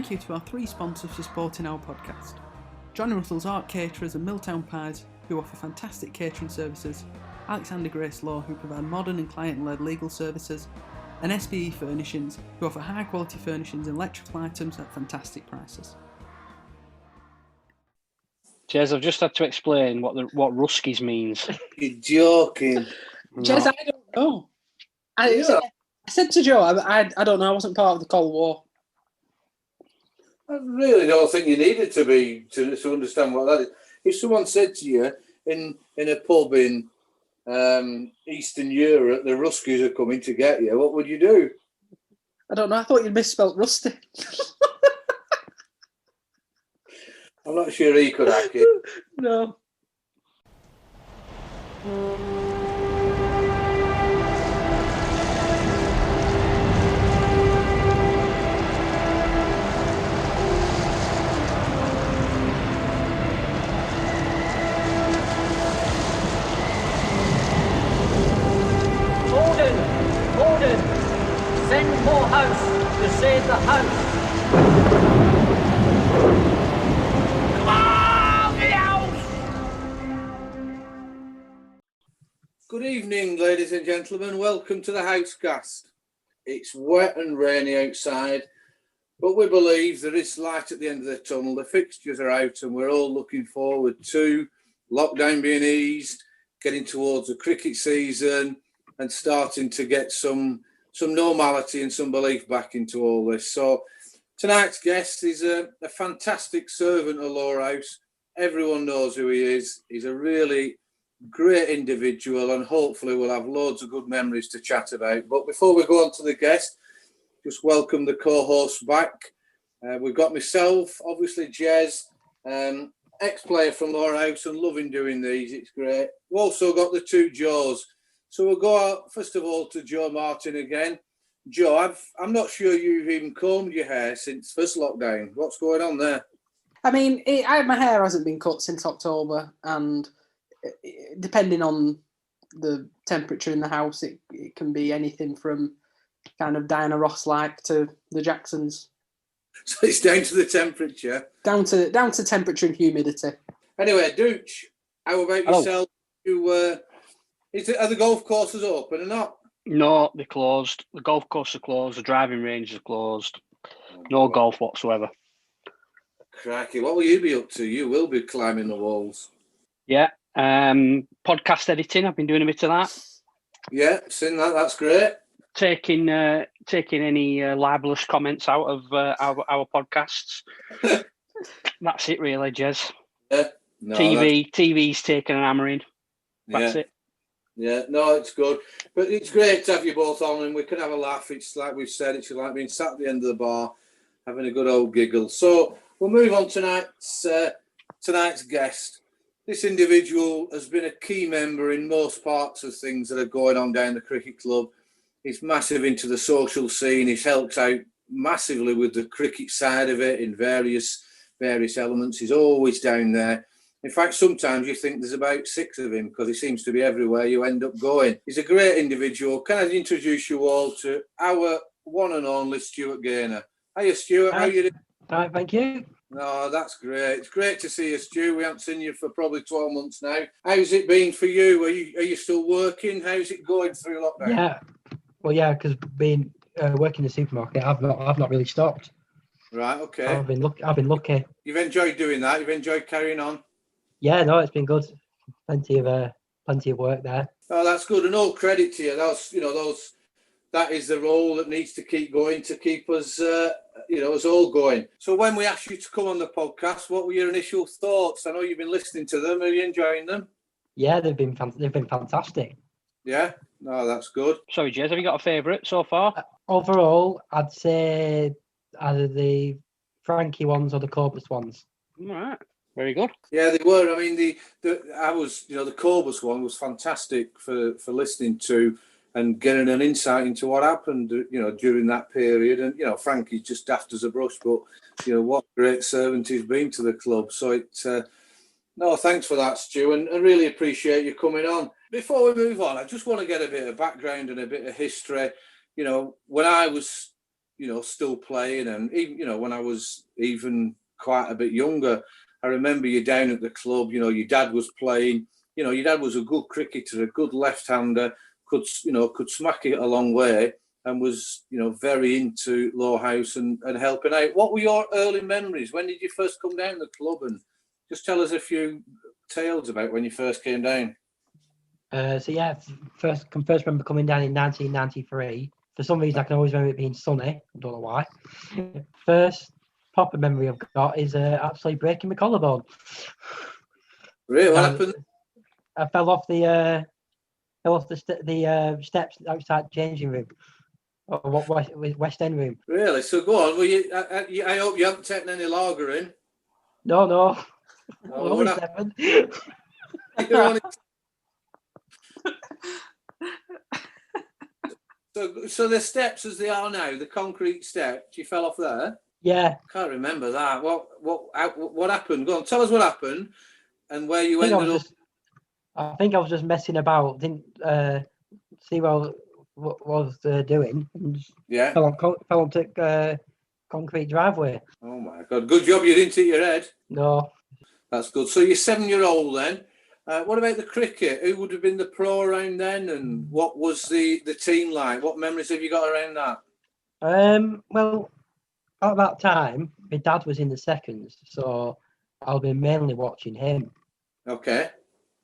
thank you to our 3 sponsors for supporting our podcast. Johnny Russell's Art Caterers and Milltown Pies, who offer fantastic catering services, Alexander Grace Law, who provide modern and client-led legal services, and SBE Furnishings, who offer high-quality furnishings and electrical items at fantastic prices. Jez, I've just had to explain what Ruskies means. You're joking. Jez, I don't know. I said to Joe, I don't know, I wasn't part of the Cold War. I really don't think you needed to be to understand what that is. If someone said to you in a pub in Eastern Europe, the Ruskies are coming to get you, what would you do? I don't know, I thought you'd misspelt rusty. I'm not sure he could hack it. No. Gordon, send Lowerhouse to save the house. Come on, the house! Good evening, ladies and gentlemen. Welcome to the Housecast. It's wet and rainy outside, but we believe there is light at the end of the tunnel. The fixtures are out and we're all looking forward to lockdown being eased, getting towards the cricket season and starting to get some normality and some belief back into all this. So tonight's guest is a fantastic servant of Lowerhouse. Everyone knows who he is. He's a really great individual and hopefully we'll have loads of good memories to chat about. But before we go on to the guest, just welcome the co-hosts back. We've got myself, obviously Jez, ex-player from Lowerhouse and loving doing these. It's great. We've also got the 2 Joes. So we'll go out, first of all, to Joe Martin again. Joe, I'm not sure you've even combed your hair since first lockdown. What's going on there? I mean, my hair hasn't been cut since October, and depending on the temperature in the house, it can be anything from kind of Diana Ross-like to the Jacksons. So it's down to the temperature? Down to temperature and humidity. Anyway, Dooch, how about yourself? Are the golf courses open or not? No, they're closed. The golf courses are closed. The driving ranges are closed. No golf whatsoever. Crikey, what will you be up to? You will be climbing the walls. Yeah. Podcast editing. I've been doing a bit of that. Yeah, seen that. That's great. Taking any libelous comments out of our podcasts. That's it, really, Jez. Yeah. No, TV's taking an hammering. That's it. Yeah, no, it's good. But it's great to have you both on and we can have a laugh. It's like we've said, it's like being sat at the end of the bar, having a good old giggle. So we'll move on to tonight's guest. This individual has been a key member in most parts of things that are going on down the cricket club. He's massive into the social scene. He's helped out massively with the cricket side of it in various elements. He's always down there. In fact, sometimes you think there's about 6 of him because he seems to be everywhere you end up going. He's a great individual. Can I introduce you all to our one and only Stuart Gaynor? Hiya, Stuart. How you doing? All right, thank you. No, that's great. It's great to see you, Stu. We haven't seen you for probably 12 months now. How's it been for you? Are you still working? How's it going through lockdown? Yeah, well, yeah, because being working in the supermarket, I've not really stopped. Right. Okay. I've been lucky. You've enjoyed doing that. You've enjoyed carrying on. Yeah, no, it's been good. Plenty of work there. Oh, that's good. And all credit to you. That is the role that needs to keep going to keep us, us all going. So when we asked you to come on the podcast, what were your initial thoughts? I know you've been listening to them. Are you enjoying them? Yeah, they've been fantastic. Yeah, no, that's good. Sorry, Jez, have you got a favourite so far? Overall, I'd say either the Frankie ones or the Corbus ones. All right. Very good. Yeah, they were. I mean, the Corbus one was fantastic for listening to and getting an insight into what happened, during that period. And, Frankie's just daft as a brush, but, what a great servant he's been to the club. So thanks for that, Stu, and I really appreciate you coming on. Before we move on, I just want to get a bit of background and a bit of history. When I was, still playing, and even, when I was even quite a bit younger, I remember you down at the club, your dad was playing, your dad was a good cricketer, a good left-hander, could smack it a long way, and was, very into Lowerhouse and helping out. What were your early memories? When did you first come down to the club? And just tell us a few tales about when you first came down. First remember coming down in 1993. For some reason, I can always remember it being sunny. I don't know why. First proper memory I've got is actually breaking my collarbone. Really? What happened? I fell off the steps outside changing room, or West End room. Really? So go on. Well, I hope you haven't taken any lager in. No. Oh, Only 7. You're only... So the steps as they are now, the concrete steps, you fell off there? Yeah. Can't remember that. What happened? Go on, tell us what happened and where you ended up. I think I was just messing about. Didn't see what I was doing. And Yeah. Fell onto concrete driveway. Oh my God! Good job you didn't hit your head. No. That's good. So you're 7-year-old then. What about the cricket? Who would have been the pro around then, and what was the team like? What memories have you got around that? Well, at that time, my dad was in the seconds, so I'll be mainly watching him. Okay.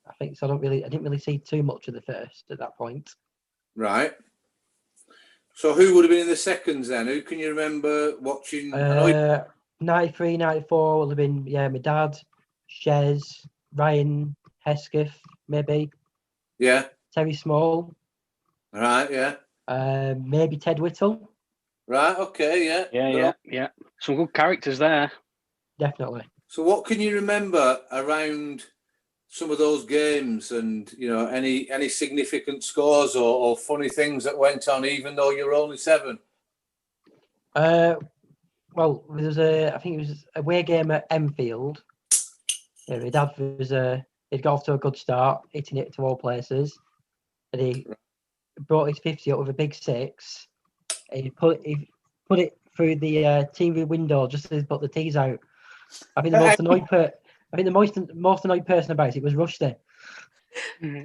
I think so. I didn't really see too much of the first at that point. Right. So who would have been in the seconds then? Who can you remember watching? 93, 94 would have been my dad, Shez, Ryan Hesketh, maybe. Yeah. Terry Small. Right. Yeah. Maybe Ted Whittle. Right. Okay. Yeah. Yeah. Some good characters there. Definitely. So what can you remember around some of those games, and any significant scores or funny things that went on, even though you're only 7? Well, I think it was a away game at Enfield. Yeah, my dad he'd got off to a good start, hitting it to all places, and he brought his 50 up with a big 6. And he put it through the TV window just as he put the tees out. I think the most annoyed person about it was Rusty.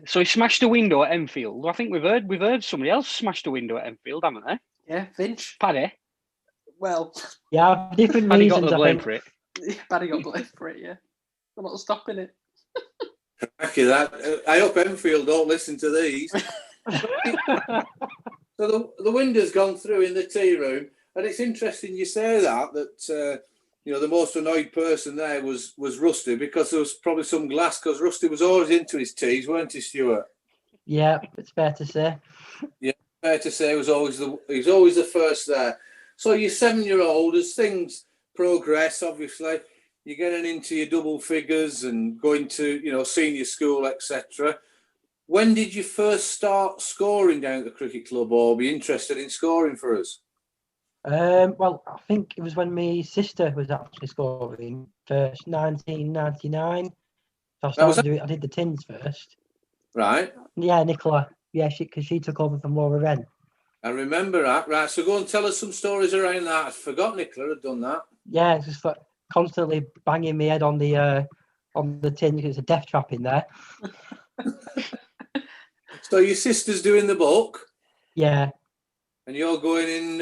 So he smashed a window at Enfield. I think we've heard somebody else smashed a window at Enfield, haven't they? Yeah, Finch. Paddy. Well, yeah, different Paddy reasons. got the blame for it. Paddy got blamed for it. Yeah, I'm not stopping it. I hope Enfield don't listen to these. So the wind has gone through in the tea room, and it's interesting you say that the most annoyed person there was Rusty, because there was probably some glass, because Rusty was always into his teas, weren't he, Stuart? Yeah, it's fair to say. Yeah, fair to say he was always the first there. So you're 7-year-old, as things progress, obviously, you're getting into your double figures and going to, senior school, etc. When did you first start scoring down at the cricket club, or be interested in scoring for us? Well, I think it was when my sister was actually scoring first, 1999. So I did the tins first. Right. Yeah, Nicola. Yeah, because she took over from Laura Wren. I remember that. Right, so go and tell us some stories around that. I forgot Nicola had done that. Yeah, it's just like constantly banging my head on the tin because it's a death trap in there. So your sister's doing the book? Yeah. And you're going in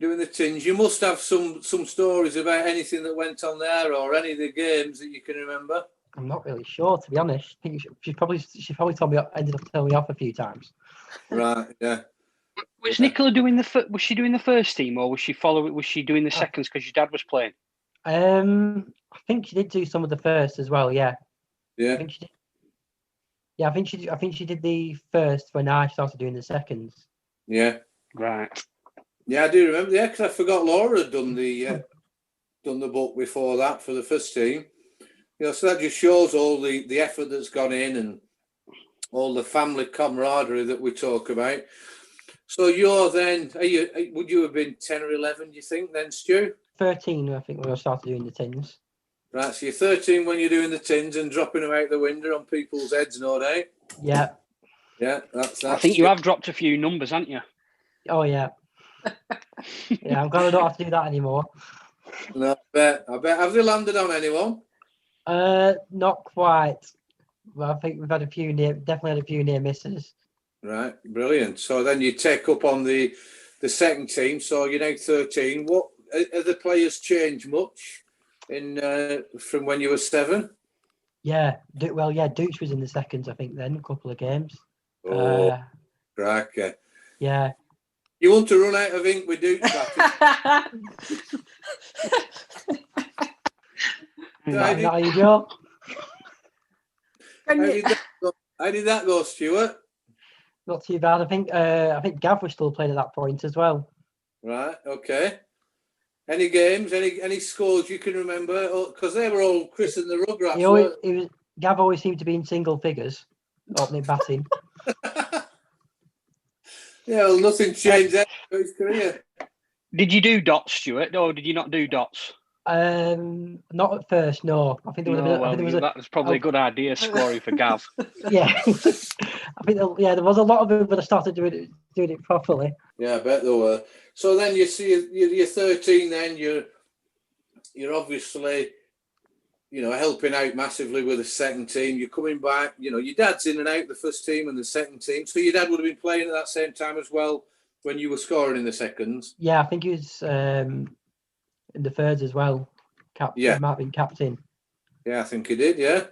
doing the tins. You must have some stories about anything that went on there, or any of the games that you can remember. I'm not really sure, to be honest. I think she probably ended up telling me off a few times. Right. Yeah. Was Nicola doing was she doing the first team, or was she doing the seconds because your dad was playing? I think she did do some of the first as well. Yeah. Yeah. I think she did. Yeah, I think she did the first when I started doing the seconds. Yeah. Right. Yeah, I do remember. Yeah, because I forgot Laura had done the book before that for the first team. So that just shows all the effort that's gone in and all the family camaraderie that we talk about. So you're then, would you have been 10 or 11, do you think, then, Stu? 13, I think, when I started doing the tins. Right, so you're 13 when you're doing the tins and dropping them out the window on people's heads, no doubt. Yeah. Yeah, that's I think you have dropped a few numbers, haven't you? Oh, yeah. Yeah, I'm glad I don't have to do that anymore. No, I bet. Have they landed on anyone? Not quite. Well, I think we've had definitely had a few near misses. Right, brilliant. So then you take up on the second team. So you're now 13. What are the players changed much in from when you were 7? Yeah, Dooch was in the seconds, I think, then, a couple of games. Oh, cracker. Yeah. You want to run out of ink with Duke back? Not how you go. How did that go, Stuart? Not too bad. I think Gav was still playing at that point as well. Right, okay. Any games, any scores you can remember? Because they were all Chris and the Rugrats. Gav always seemed to be in single figures, opening batting. Yeah, well, nothing changed there for his career. Did you do dots, Stuart, or did you not do dots? Not at first, no. I think there was that was probably a good idea scoring for Gav. Yeah, I think there was a lot of them when I started doing it properly. Yeah, I bet there were. So then you see you're 13. Then you're obviously helping out massively with the second team. You're coming back. Your dad's in and out the first team and the second team. So your dad would have been playing at that same time as well when you were scoring in the seconds. Yeah, I think he was in the thirds as well. He might have been captain. Yeah, I think he did. Yeah.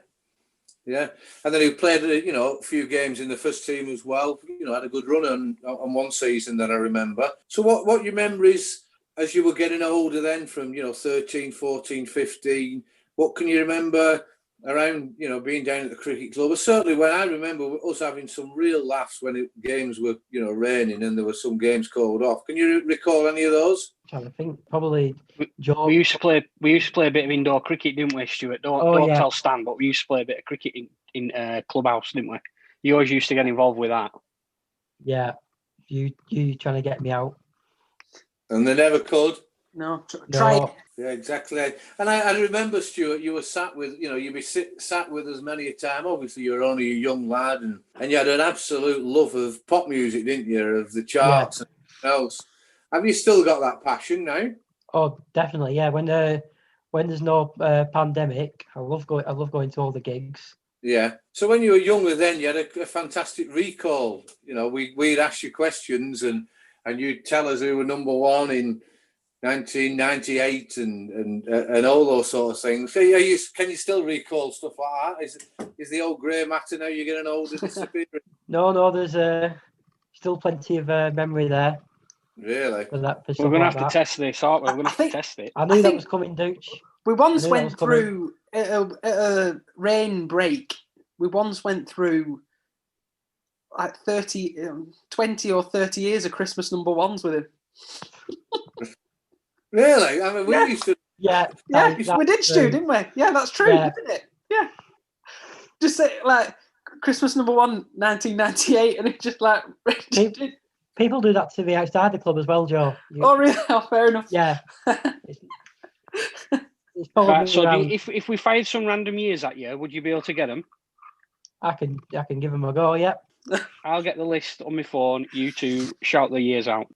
And then he played a few games in the first team as well. Had a good run on one season that I remember. So what your memories as you were getting older then, from 13, 14, 15? What can you remember around being down at the cricket club? But certainly when I remember us having some real laughs when games were raining and there were some games called off. Can you recall any of those? I'm trying to think. Probably Joe. We used to play a bit of indoor cricket, didn't we, Stuart? Don't tell Stan, but we used to play a bit of cricket in clubhouse, didn't we? You always used to get involved with that. Yeah, you trying to get me out, and they never could. No, try it. Yeah, exactly. And I remember, Stuart, you were sat with, you'd be sat with us many a time. Obviously, you were only a young lad, and you had an absolute love of pop music, didn't you? Of the charts and everything else. Have you still got that passion now? Oh, definitely. Yeah. When there's no pandemic, I love going to all the gigs. Yeah. So when you were younger, then you had a fantastic recall. We'd ask you questions, and you'd tell us who were number one in 1998 and all those sort of things. So can you still recall stuff like that? Is the old grey matter now you're getting older disappearing? No, there's still plenty of memory there. Really? We're going to have to test this, aren't we? We're going to have to test it. I knew that was coming, Dooch. We once went through a rain break. We once went through like 20 or 30 years of Christmas number ones with him. Really? I mean, we used to. Yeah, we did, Stu, didn't we? Yeah, that's true, isn't it? Yeah. Just say like Christmas number one, 1998, and it's just like. People do that to me outside the club as well, Joe. Oh, really? Oh, fair enough. Yeah. Right, so if we fired some random years at you, would you be able to get them? I can give them a go. Yeah. I'll get the list on my phone. You two shout the years out.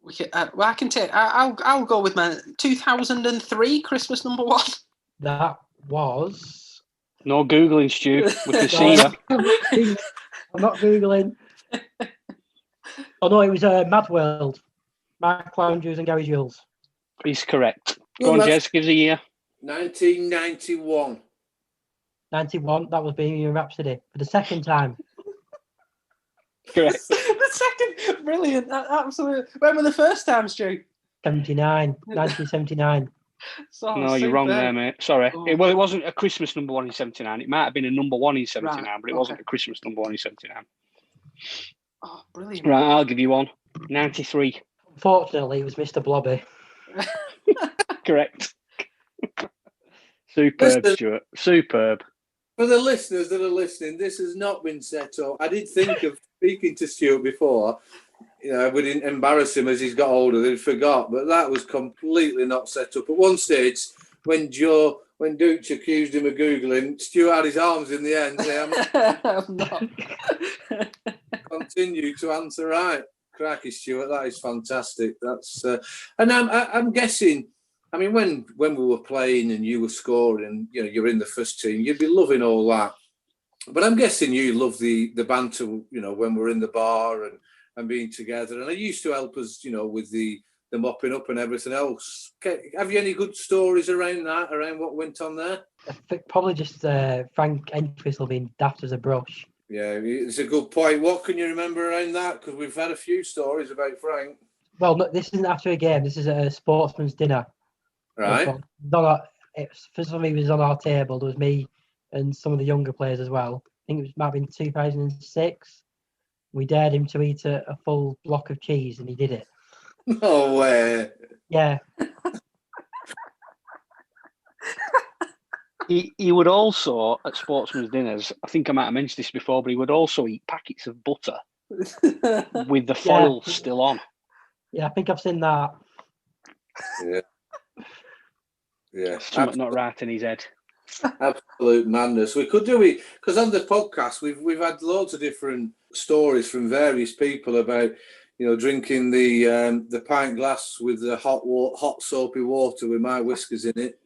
I can take. I'll go with my 2003 Christmas number one. That was. No googling, Stu. We can see you. I'm not googling. Oh no, it was Mad World. Mark Lounges and Gary Jules. He's correct. Go on, Jez. Give us a year. 1991. 91. That was Bohemian Rhapsody for the second time. Correct. The second, brilliant. Absolutely. When were the first time, Stu? 1979. No, you're wrong there, mate. Sorry. Oh. It wasn't a Christmas number one in 79. It might have been a number one in 79, but it wasn't a Christmas number one in 79. Oh, brilliant. Right, I'll give you one. 93. Unfortunately, it was Mr. Blobby. Correct. Superb, Stuart. Superb. For the listeners that are listening, this has not been set up. I did think of speaking to Stuart before. We didn't embarrass him as he's got older. He forgot, but that was completely not set up. At one stage, when Dooch accused him of Googling, Stuart had his arms in the air and said, I'm not. Continue to answer right. Crikey, Stuart, that is fantastic. That's and I'm guessing. I mean, when we were playing and you were scoring, and you're in the first team, you'd be loving all that. But I'm guessing you love the banter, when we're in the bar and being together. And it used to help us, with the mopping up and everything else. Have you any good stories around that, around what went on there? I think probably just Frank Entwistle being daft as a brush. Yeah, it's a good point. What can you remember around that? Because we've had a few stories about Frank. Well, no, this isn't after a game. This is a sportsman's dinner. Right. For some reason, it was on our table. There was me and some of the younger players as well. I think it might have been 2006. We dared him to eat a full block of cheese, and he did it. No way. Yeah. He would also, at sportsman's dinners, I think I might have mentioned this before, but he would also eat packets of butter with the foil still on. Yeah, I think I've seen that. Yeah. Yeah. Something not right in his head. Absolute madness. We could do it because on the podcast we've had loads of different stories from various people about drinking the pint glass with the hot soapy water with my whiskers in it,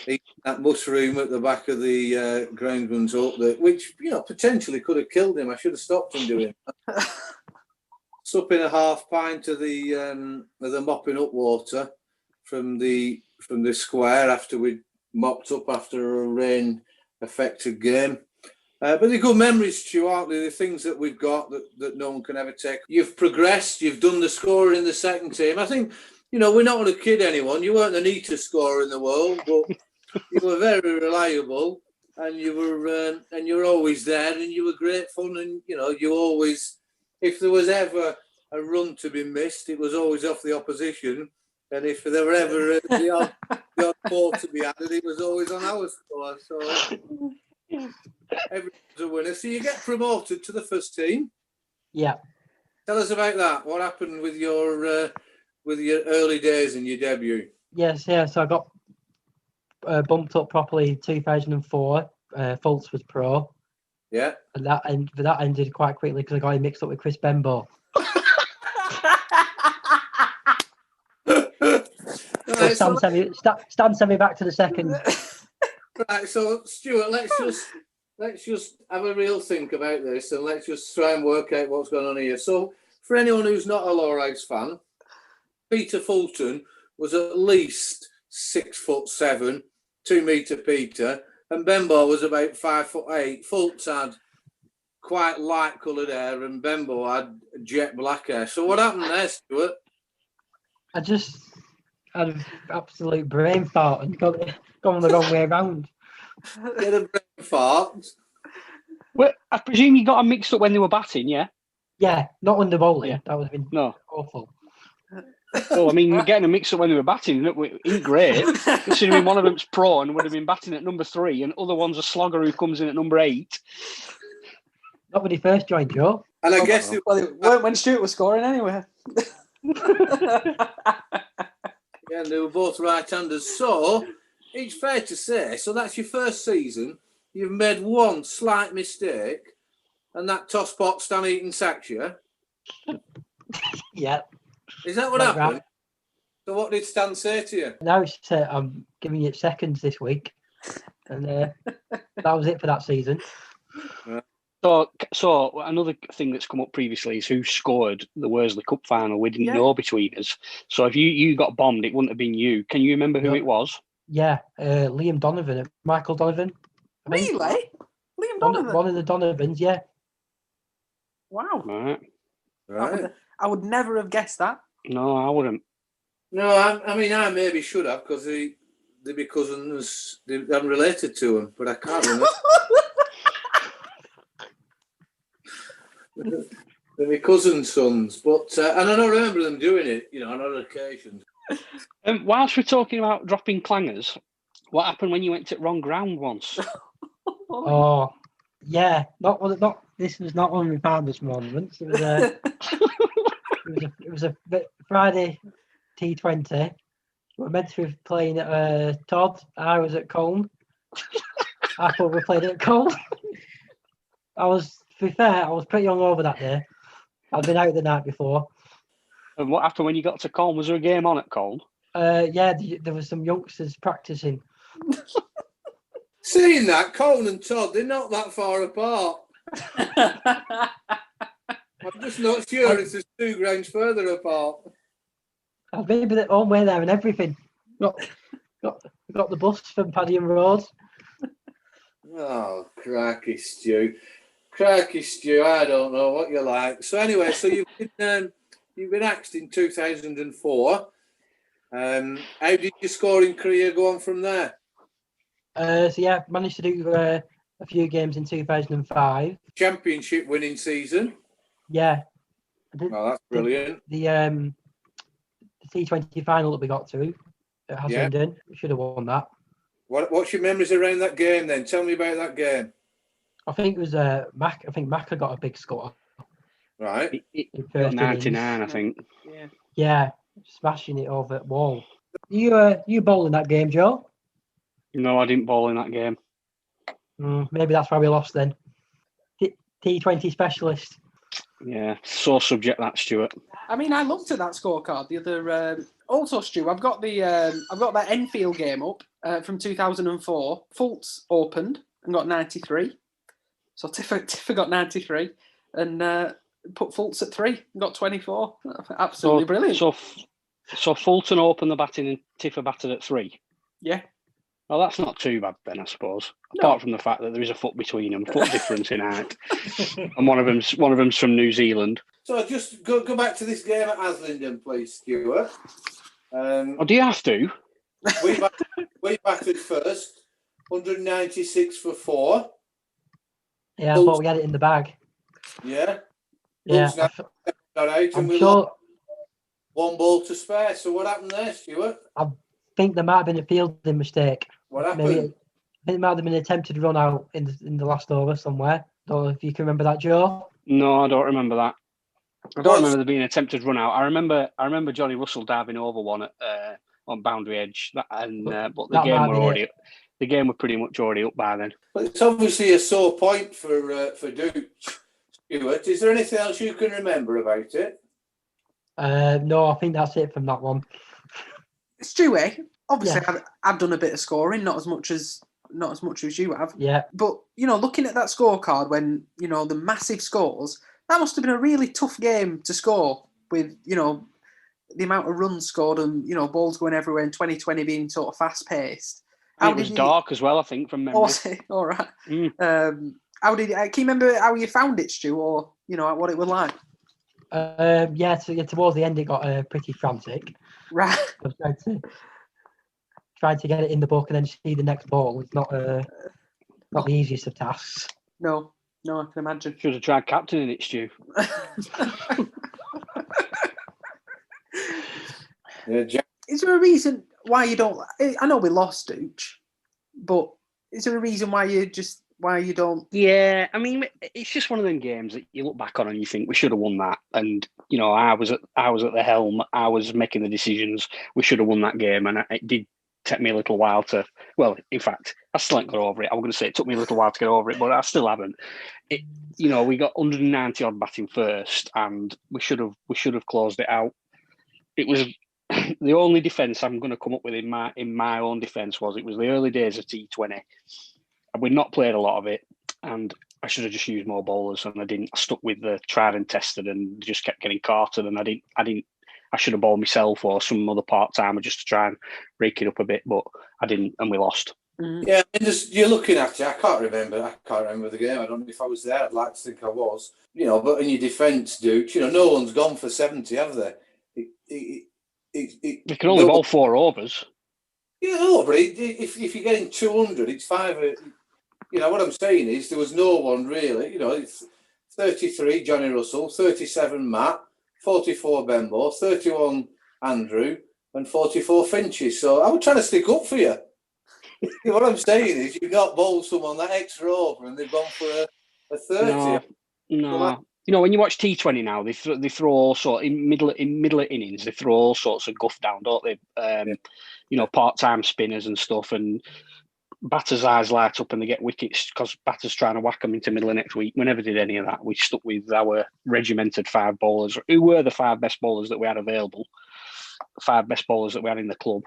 eating that mushroom at the back of the groundsman's hut, which potentially could have killed him. I should have stopped him doing that. Supping a half pint of the mopping up water from the square after we'd mopped up after a rain-affected game. But they're good memories, Stu, aren't they? The things that we've got that no one can ever take. You've progressed. You've done the scoring in the second team. I think, we're not going to kid anyone. You weren't the neatest scorer in the world, but you were very reliable, and you were always there, and you were great fun, and you always, if there was ever a run to be missed, it was always off the opposition. And if there were ever the odd ball to be added, it was always on our score. So everyone's a winner. So you get promoted to the first team. Yeah. Tell us about that. What happened with your early days and your debut? Yes, yeah. So I got bumped up properly in 2004. Fultz was pro. Yeah. And that ended quite quickly because I got him mixed up with Chris Bembo. Right, Stan sent me back to the second. Right, so Stuart, let's just have a real think about this, and let's just try and work out what's going on here. So, for anyone who's not a Lowerhouse fan, Peter Fulton was at least 6'7", 2 metre Peter, and Bembo was about 5'8". Fultz had quite light coloured hair, and Bembo had jet black hair. So what happened there, Stuart? I just had an absolute brain fart and gone the wrong way around. Get a brain fart. Well, I presume you got them mixed up when they were batting, yeah? Yeah, not when they're bowling. Yeah. That would have been awful. Oh, I mean, getting them mixed up when they were batting ain't great. Considering one of them's pro and would have been batting at number 3, and other one's a slogger who comes in at number 8. Not when he first joined, Joe. And I guess it weren't when Stuart was scoring anyway. Yeah, they were both right-handers. So it's fair to say, so that's your first season. You've made one slight mistake, and that toss pot Stan Eaton sacks you. Yeah. Is that what happened? Right. So what did Stan say to you? Now he said, I'm giving you seconds this week. And that was it for that season. Right. So another thing that's come up previously is who scored the Worsley Cup final. We didn't know between us. So if you got bombed, it wouldn't have been you. Can you remember who it was? Yeah, Liam Donovan, Michael Donovan. Really? Liam Donovan? One of the Donovans, yeah. Wow. Right. I would never have guessed that. No, I wouldn't. No, I mean, I maybe should have, because they'd be cousins. I'm related to them, but I can't remember. They're my cousin's sons, but and I don't remember them doing it, on other occasions. Whilst we're talking about dropping clangers, what happened when you went to wrong ground once? Oh, yeah. This was not one of my proudest moments. It was a Friday T20. We were meant to be playing at Todd. I was at Colne. I thought we played at Colne. To be fair, I was pretty hungover that day. I'd been out the night before. And what happened when you got to Colne? Was there a game on at Colne? Yeah, there was some youngsters practicing. Seeing that, Colin and Todd, they're not that far apart. I'm just not sure it's just 2 grounds further apart. I've been the own way there and everything. Got the bus from Paddy and Road. Oh, cracky Stu. Cracky Stu, I don't know what you like. So anyway, so you've been axed in 2004. How did your scoring career go on from there? So yeah, managed to do a few games in 2005. Championship winning season. Yeah. Oh, that's brilliant. The T20 final that we got to at Haslingden, we should have won that. What's your memories around that game then? Tell me about that game. I think it was Mac. I think Macca got a big score. Right. It got 99, I think. Yeah, smashing it over the wall. You bowling that game, Joe? No, I didn't bowl in that game. Maybe that's why we lost then. T20 specialist. Yeah, so subject that, Stuart. I mean, I looked at that scorecard the other. Also, Stu, I've got that Enfield game up from 2004. Fultz opened and got 93. So Tiffer got 93 and put Fultz at 3 and got 24. Absolutely brilliant. So Fulton opened the batting and Tiffer batted at 3. Yeah. Well, that's not too bad then, I suppose. Apart from the fact that there is a foot between them, foot difference in height, and one of them's from New Zealand. So just go back to this game at Haslingden, please, Stuart. Do you have to? We batted first, 196 for 4. Yeah, I thought we had it in the bag. Yeah. Yeah. I'm sure. 1 ball to spare. So what happened there, Stuart? I think there might have been a fielding mistake. What happened? Maybe it might have been an attempted run out in the last over somewhere. Don't know if you can remember that, Joe. No, I don't remember that. I don't remember there being an attempted run out. I remember Johnny Russell diving over one at on boundary edge, but the game were pretty much already up by then. But it's obviously a sore point for Dooch. Stuart, is there anything else you can remember about it? No, I think that's it from that one. Stuart, obviously, I've done a bit of scoring, not as much as you have. Yeah. But looking at that scorecard when the massive scores, that must have been a really tough game to score with the amount of runs scored and balls going everywhere in 2020 being sort of fast paced. It was dark as well, I think, from memory. All right. Can you remember how you found it, Stu, or what it was like? Yeah, towards the end it got pretty frantic. Right. I was trying to get it in the book and then see the next ball. It's not the easiest of tasks. No, I can imagine. Should have tried captaining it, Stu. Is there a reason why you don't? I know we lost Dooch, but is there a reason why you don't? Yeah, I mean, it's just one of them games that you look back on and you think we should have won that. And I was at the helm. I was making the decisions. We should have won that game, and it did take me a little while to. Well, in fact, I still haven't got over it. I was going to say it took me a little while to get over it, but I still haven't. We got 190 odd batting first, and we should have closed it out. It was the only defence I'm going to come up with in my own defence was it was the early days of T20. We'd not played a lot of it, and I should have just used more bowlers, and I didn't. I stuck with the tried and tested, and just kept getting carted. And I didn't. I should have bowled myself or some other part timer just to try and rake it up a bit, but I didn't, and we lost. Mm-hmm. Yeah, you're looking at it. I can't remember the game. I don't know if I was there. I'd like to think I was. But in your defence, Duke, no one's gone for 70, have they? You can only bowl 4 overs. Yeah, no, but if you're getting 200, it's 5. What I'm saying is there was no one really. It's 33 Johnny Russell, 37 Matt, 44 Benbow, 31 Andrew, and 44 Finches. So I was trying to stick up for you. What I'm saying is you've not bowled someone that extra over and they've gone for a 30. No. When you watch T20 now, they throw all sorts in middle of innings. They throw all sorts of guff down, don't they? Part-time spinners and stuff. And Batter's eyes light up and they get wickets because Batter's trying to whack them into middle of next week. We never did any of that. We stuck with our regimented 5 bowlers, who were the 5 best bowlers that we had available, 5 best bowlers that we had in the club.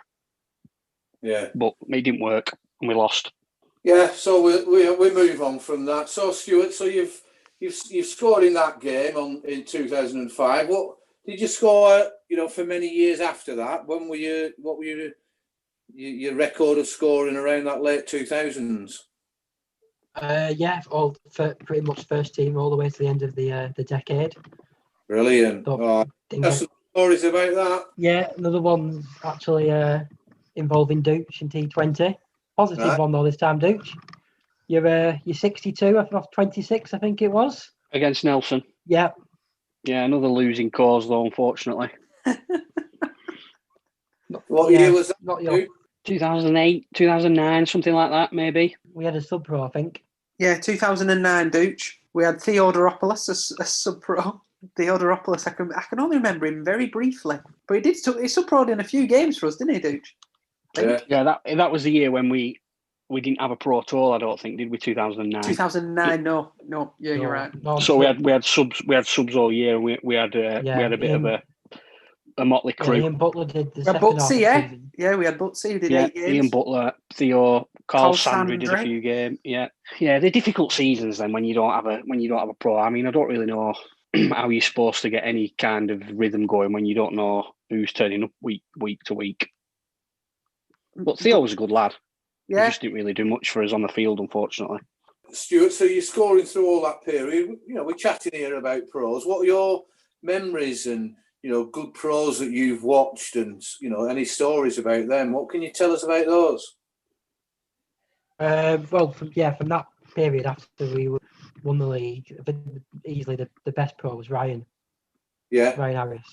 Yeah. But it didn't work and we lost. Yeah, so we move on from that. So Stuart, so you've scored in that game in 2005. What did you score? For many years after that. What were your record of scoring around that late 2000s? Pretty much first team all the way to the end of the decade. Brilliant. That's some stories about that. Yeah, another one actually involving Dooch in T20. Positive one though this time, Dooch. You're 62 off 26, I think it was. Against Nelson. Yeah. Yeah, another losing cause though, unfortunately. What year was that? Not your... 2008, 2009, something like that, maybe. We had a sub-pro, I think. Yeah, 2009, Dooch. We had Theodoropoulos, a sub-pro. Theodoropoulos, I can only remember him very briefly. But he sub-pro'd in a few games for us, didn't he, Dooch? Yeah, that was the year when we didn't have a pro at all, I don't think, did we, 2009? 2009, no. Yeah, you're right. So we had subs all year, and we had a bit of a motley crew. Ian Butler did the second Butsy, half. Yeah, we had Butsy who did 8 games. Ian Butler, Theo, Carl Sandry did a few games. Yeah, they're difficult seasons then when you don't have a pro. I mean, I don't really know how you're supposed to get any kind of rhythm going when you don't know who's turning up week to week. But Theo was a good lad. Yeah. He just didn't really do much for us on the field, unfortunately. Stuart, so you're scoring through all that period. We're chatting here about pros. What are your memories and good pros that you've watched, and any stories about them? What can you tell us about those? From that period after we won the league, easily the best pro was Ryan. Yeah, Ryan Harris.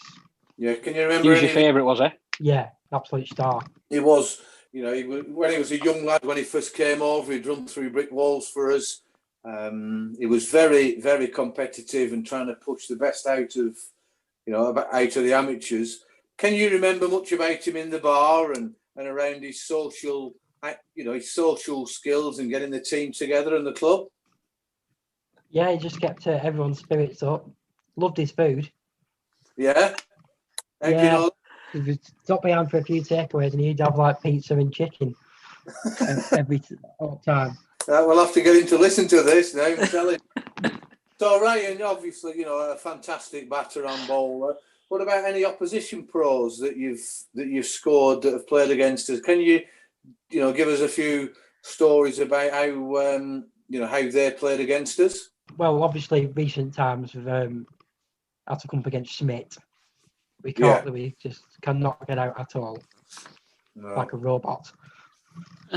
Yeah, can you remember? He was your favourite, was he? Yeah, absolute star. He was. When he was a young lad, when he first came over, he'd run through brick walls for us. He was very, very competitive and trying to push the best out of the amateurs. Can you remember much about him in the bar and around his social skills and getting the team together in the club? Yeah, he just kept everyone's spirits up. Loved his food. Yeah. He would stop behind for a few takeaways and he'd have like pizza and chicken every time. We'll have to get him to listen to this now. I'm telling you. So Ryan, obviously, a fantastic batter and bowler. What about any opposition pros that you've scored that have played against us? Can you, give us a few stories about how they played against us? Well, obviously, recent times we've had to come up against Schmidt. We can't. We just cannot get out at all, like a robot.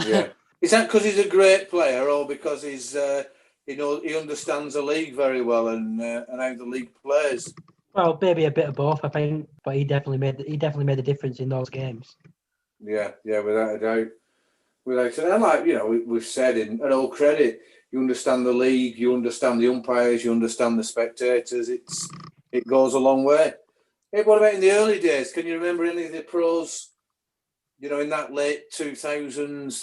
Yeah, is that because he's a great player, or because he's he understands the league very well and how the league plays? Well, maybe a bit of both, I think. But he definitely made a difference in those games. Yeah, without a doubt. And like we've said, in all credit, you understand the league, you understand the umpires, you understand the spectators. It goes a long way. Hey, what about in the early days? Can you remember any of the pros, in that late 2000s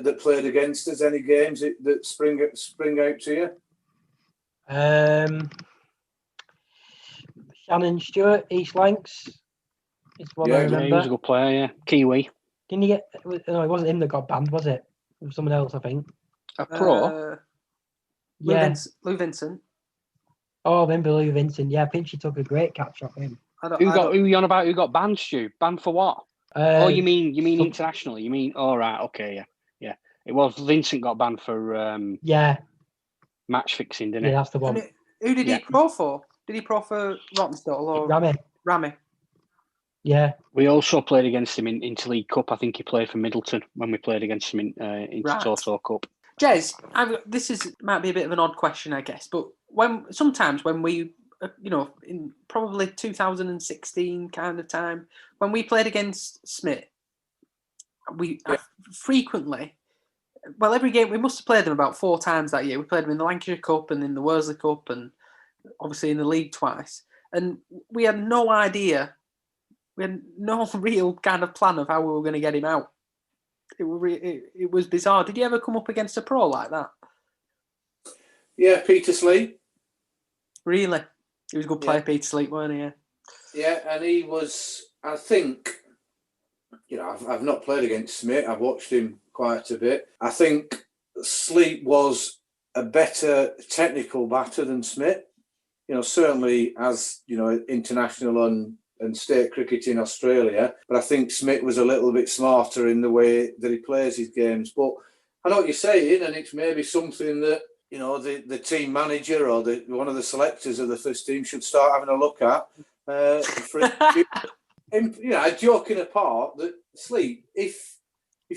that played against us? Any games that spring out to you? Shannon Stewart, East Lancs. It's one I remember. He was a good player, yeah. Kiwi. Didn't he get... No, it wasn't him that got banned, was it? It was someone else, I think. A pro? Lou Vincent. Oh, I remember Lou Vincent. Yeah, Pinchy took a great catch off him. Who are you on about? Who got banned, Stu? Banned for what? You mean internationally? You mean? Oh, right, okay, yeah. It was Vincent got banned for match fixing, didn't he? Yeah, that's the one. Who did he pro for? Did he pro for Rottenstall or Rami? Yeah. We also played against him in Interleague Cup. I think he played for Middleton when we played against him in Toto Cup. Jez, this might be a bit of an odd question, I guess, but sometimes when we, in probably 2016 kind of time, when we played against Smith, we frequently, every game, we must have played them about 4 times that year. We played them in the Lancashire Cup and in the Worsley Cup and obviously in the league twice. And we had no idea, we had no real kind of plan of how we were going to get him out. It was bizarre. Did you ever come up against a pro like that? Yeah, Peter Sleep. Really? He was a good player, Yeah. Peter Sleep, weren't he? Yeah. Yeah, and he was, I think, I've not played against Smith. I've watched him quite a bit. I think Sleep was a better technical batter than Smith. Certainly as, international and state cricket in Australia. But I think Smith was a little bit smarter in the way that he plays his games. But I know what you're saying, and it's maybe something that, the team manager or one of the selectors of the first team should start having a look at. Joking apart, that Sleep, if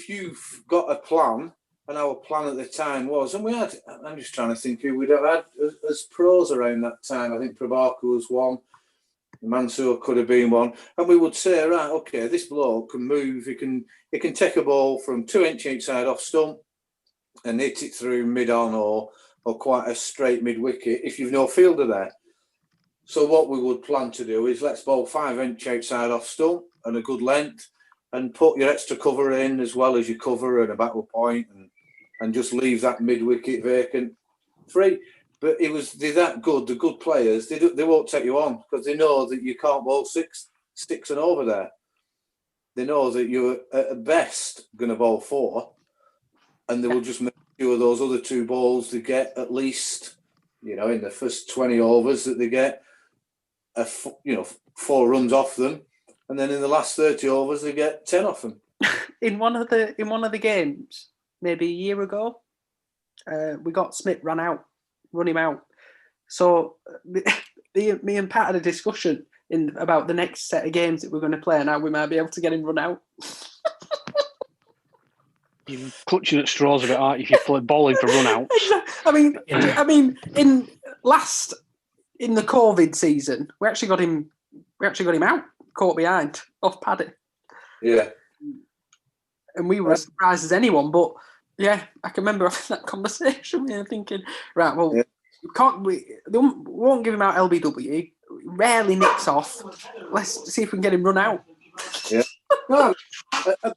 you've got a plan, and our plan at the time was, and we had, I'm just trying to think who we'd have had as pros around that time. I think Prabhakar was one, Mansour could have been one, and we would say, right, okay, this bloke can move, he can take a ball from 2 inch outside off stump and hit it through mid-on or quite a straight mid-wicket if you've no fielder there. So what we would plan to do is let's bowl 5 inch outside off stump and a good length and put your extra cover in as well as your cover and a backward point and just leave that mid-wicket vacant free. But they're that good, the good players, they won't take you on because they know that you can't bowl six and over there. They know that you're at best going to bowl 4 and they will just make sure those other 2 balls they get at least, in the first 20 overs that they get, 4 runs off them. And then in the last 30 overs, they get 10 off them. In one of the games, maybe a year ago, we got Smith run him out. So me and Pat had a discussion about the next set of games that we're going to play and how we might be able to get him run out. You're clutching at straws a bit, aren't you? If you play bowling for run out. I mean, in the COVID season, we actually got him out, caught behind, off paddy. Yeah. And we were as surprised as anyone, but yeah, I can remember having that conversation and thinking, right, well, we won't give him out LBW. He rarely nicks off. Let's see if we can get him run out. Yeah. Well,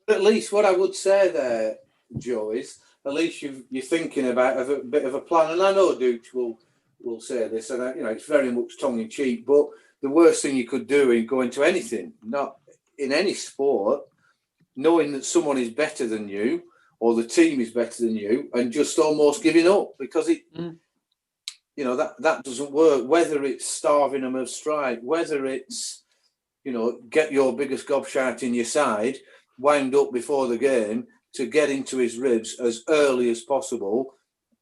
at least what I would say there, Joe, is at least you're thinking about a bit of a plan. And I know Dooch will say this, and it's very much tongue in cheek. But the worst thing you could do in going to anything, not in any sport, knowing that someone is better than you or the team is better than you, and just almost giving up because that doesn't work. Whether it's starving them of strike, whether it's get your biggest gobshite in your side, wind up before the game to get into his ribs as early as possible.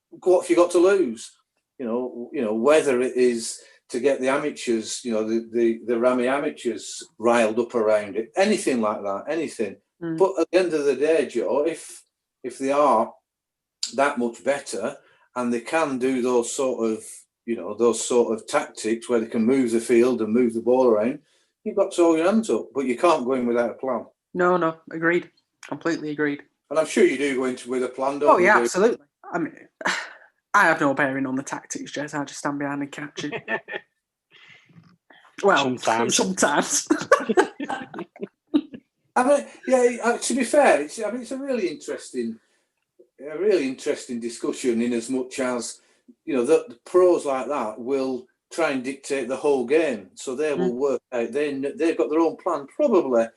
What have you got to lose? Whether it is to get the amateurs, the Rami amateurs riled up around it, anything like that, anything. But at the end of the day, Joe, if they are that much better and they can do those sort of tactics where they can move the field and move the ball around, you've got to hold your hands up, but you can't go in without a plan. No, agreed. Completely agreed. And I'm sure you do go into with a plan, don't you? Oh, yeah, absolutely. I mean, I have no bearing on the tactics, Jez. I just stand behind and catch it. Well, sometimes. I mean, yeah. To be fair, it's a really interesting discussion. In as much as the pros like that will try and dictate the whole game, so they will work out. They've got their own plan, probably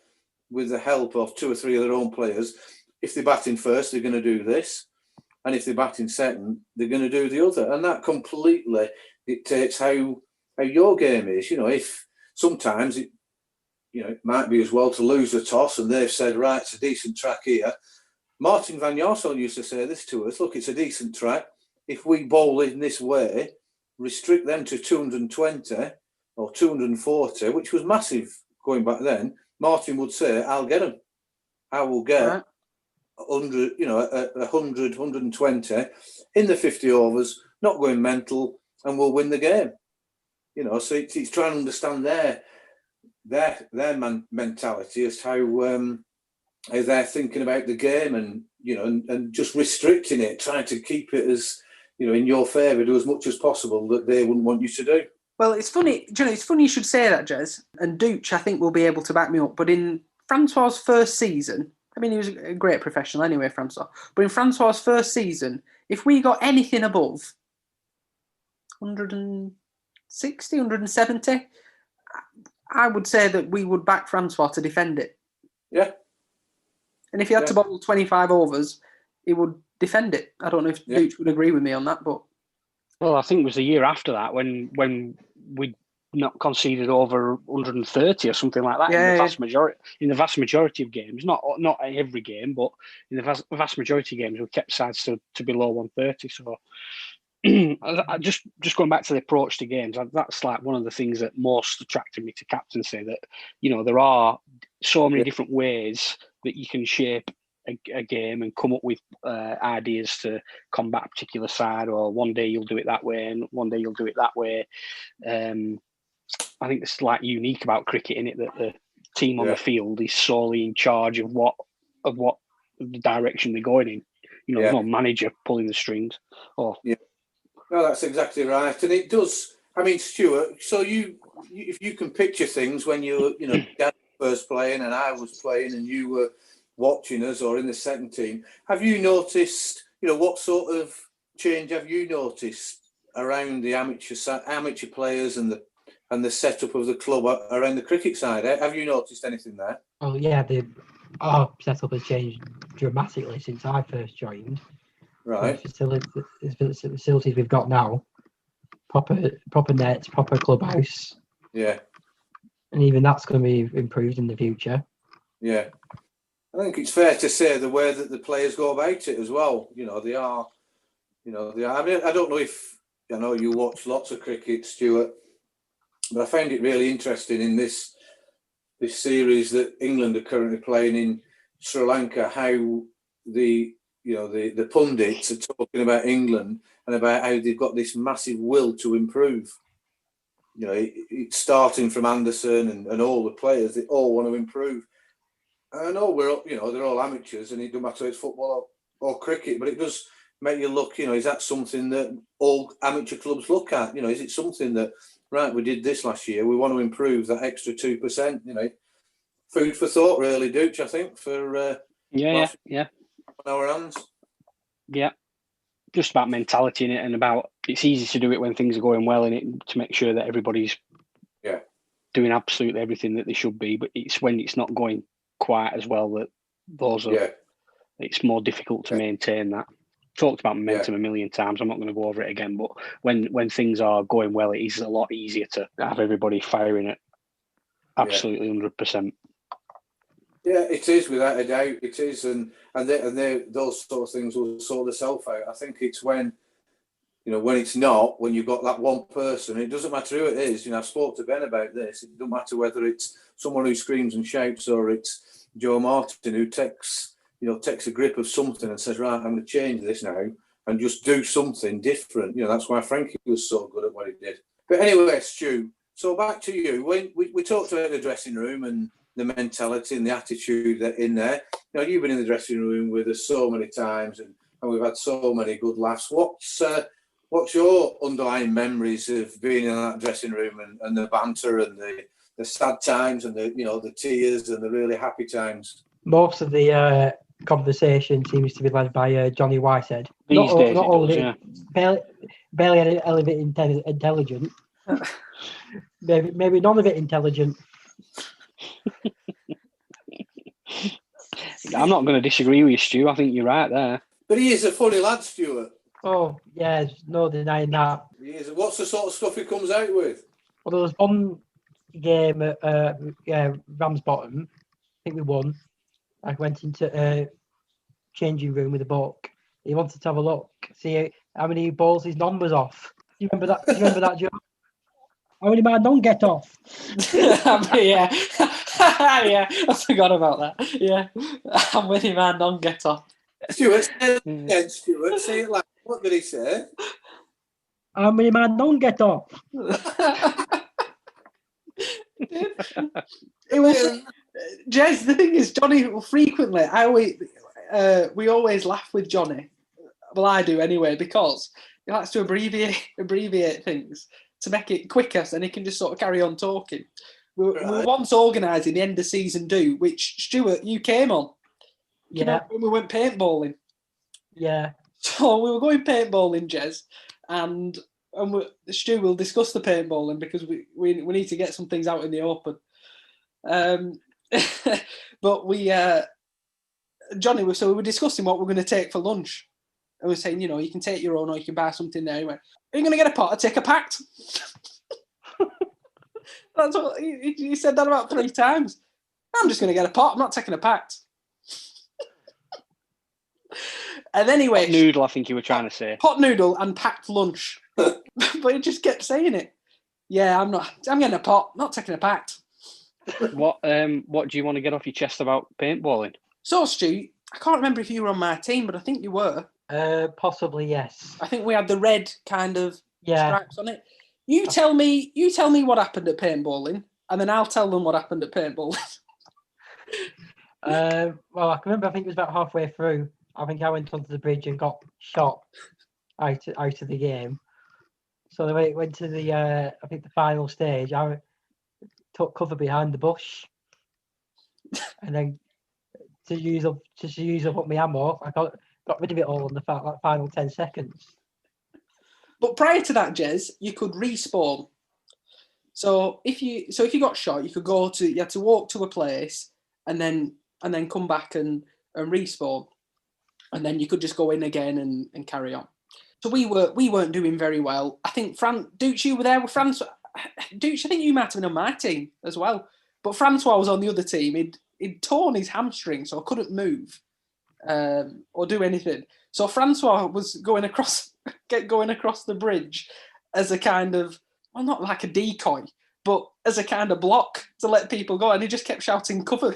with the help of 2 or 3 of their own players. If they bat in first, they're going to do this, and if they bat in second, they're going to do the other, and that completely dictates how your game is. If sometimes it might be as well to lose the toss, and they've said, right, it's a decent track here. Martin Van Yarsel used to say this to us: look, it's a decent track. If we bowl in this way, restrict them to 220 or 240, which was massive going back then. Martin would say, I'll get them. I will get 100, 100, 120 in the 50 overs, not going mental, and we'll win the game. So it's trying to understand their mentality as how they're thinking about the game, and and just restricting it, trying to keep it as in your favour, do as much as possible that they wouldn't want you to do. Well, it's funny, it's funny you should say that, Jez. And Dooch, I think, will be able to back me up. But in Francois' first season, I mean, he was a great professional anyway, Francois. But in Francois' first season, if we got anything above 160, 170, I would say that we would back Francois to defend it. Yeah. And if he had to bowl 25 overs, he would defend it. I don't know if Dooch would agree with me on that, but... Well, I think it was the year after that when we not conceded over 130 or something like that in the vast majority of games. Not every game, but in the vast majority of games, we kept sides to below 130. So I just going back to the approach to games, that's like one of the things that most attracted me to captaincy. That there are so many different ways that you can shape a game and come up with ideas to combat a particular side, or one day you'll do it that way and one day you'll do it that way. I think it's like unique about cricket in it that the team on the field is solely in charge of what the direction they're going in. There's no manager pulling the strings. No, that's exactly right, and it does. I mean, Stuart, so if you can picture things when Dad was first playing and I was playing and you were watching us or in the second team, have you noticed, what sort of change have you noticed around the amateur players and the setup of the club around the cricket side? Have you noticed anything there? Oh yeah, our setup has changed dramatically since I first joined. Right. The facilities we've got now, proper nets, proper clubhouse. Yeah. And even that's going to be improved in the future. Yeah. I think it's fair to say the way that the players go about it as well. They are. I mean, I don't know if I know you watch lots of cricket, Stuart, but I found it really interesting in this series that England are currently playing in Sri Lanka, how the pundits are talking about England and about how they've got this massive will to improve. It's starting from Anderson and all the players. They all want to improve. I know they're all amateurs, and it doesn't matter if it's football or cricket, but it does make you look. Is that something that all amateur clubs look at? Is it something that we did this last year, we want to improve that extra 2%? Food for thought, really, Dooch. I think for on our hands. Yeah, just about mentality in it, and about it's easy to do it when things are going well in it, to make sure that everybody's doing absolutely everything that they should be. But it's when it's not going quite as well that it's more difficult to maintain that. Talked about momentum a million times. I'm not going to go over it again, but when things are going well, it is a lot easier to have everybody firing at absolutely 100%. Yeah, it is, without a doubt. It is, and those sort of things will sort themselves out. I think it's when it's not, when you've got that one person. It doesn't matter who it is. I spoke to Ben about this. It doesn't matter whether it's someone who screams and shouts or it's Joe Martin who takes a grip of something and says, right, I'm going to change this now and just do something different. That's why Frankie was so good at what he did. But anyway, Stu, so back to you. When we talked about the dressing room and the mentality and the attitude that in there. You've been in the dressing room with us so many times and we've had so many good laughs. What's your underlying memories of being in that dressing room and the banter and the sad times and the tears and the really happy times? Most of the conversation seems to be led by Johnny Whitehead. These days, not all of it. Barely any of it intelligent. maybe none of it intelligent. I'm not going to disagree with you, Stu. I think you're right there. But he is a funny lad, Stuart. Oh, yeah, there's no denying that. He is. What's the sort of stuff he comes out with? Well, there was one game at Ramsbottom. I think we won. I went into a changing room with a book. He wanted to have a look, see how many balls his non was off. Do you remember that? Do you remember that, Joe? How many my non get off? Yeah. Yeah, I forgot about that. Yeah. How many my non get off? Stuart, say it like, what did he say? How many my non get off? It was Jez. The thing is, Johnny frequently. We always laugh with Johnny. Well, I do anyway, because he likes to abbreviate things to make it quicker, so he can just sort of carry on talking. We were once organising the end of season do, which Stuart, you came on. You know, when we went paintballing. Yeah. So we were going paintballing, Jez, and Stu will discuss the paintballing because we need to get some things out in the open. But Johnny, we were discussing what we're going to take for lunch. And we're saying, you know, you can take your own or you can buy something there. He went, are you going to get a pot or take a pact? That's what he said that about 3 times. I'm just going to get a pot. I'm not taking a pact. And anyway, pot noodle, I think you were trying to say. Pot noodle and packed lunch. But he just kept saying it. Yeah, I'm getting a pot, not taking a pact. What do you want to get off your chest about paintballing? So, Stu, I can't remember if you were on my team, but I think you were. Possibly, yes. I think we had the red kind of Yeah. stripes on it. You tell me what happened at paintballing, and then I'll tell them what happened at paintballing. Well, I can remember. I think it was about halfway through. I think I went onto the bridge and got shot out of the game. So when it went to the, I think the final stage, I took cover behind the bush, and then to use up my ammo, I got rid of it all in the final 10 seconds. But prior to that, Jez, you could respawn. So if you got shot, you had to walk to a place and then come back and respawn, and then you could just go in again and carry on. So we weren't doing very well. I think Dooch, you were there with France. Dooch, I think you might have been on my team as well. But Francois was on the other team. He'd torn his hamstring, so I couldn't move or do anything. So Francois was going across the bridge as a kind of, well, not like a decoy, but as a kind of block to let people go. And he just kept shouting, cover